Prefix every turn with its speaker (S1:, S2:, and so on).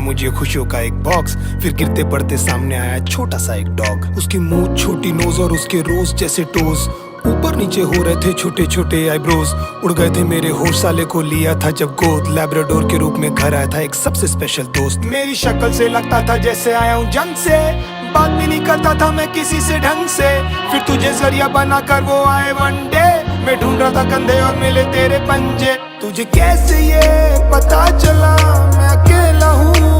S1: मुझे खुशियों का एक बॉक्स। फिर गिरते पड़ते सामने आया छोटा सा एक डॉग। उसकी मूंछ, छोटी नोज और उसके रोज जैसे टोज। ऊपर नीचे हो रहे थे छोटे छोटे आईब्रोज। उड़ गए थे मेरे होश, साले को लिया था जब गोद। लैब्राडोर के रूप में घर आया था एक सबसे स्पेशल दोस्त। मेरी शक्ल से लगता था जैसे आया हूँ जंग से। बात भी नहीं करता था मैं किसी से ढंग से। फिर तुझे जरिया बना कर वो आए वन डे। मैं ढूंढ रहा था कंधे और मिले तेरे पंजे। तुझे कैसे ये पता चला मैं अकेला हूँ?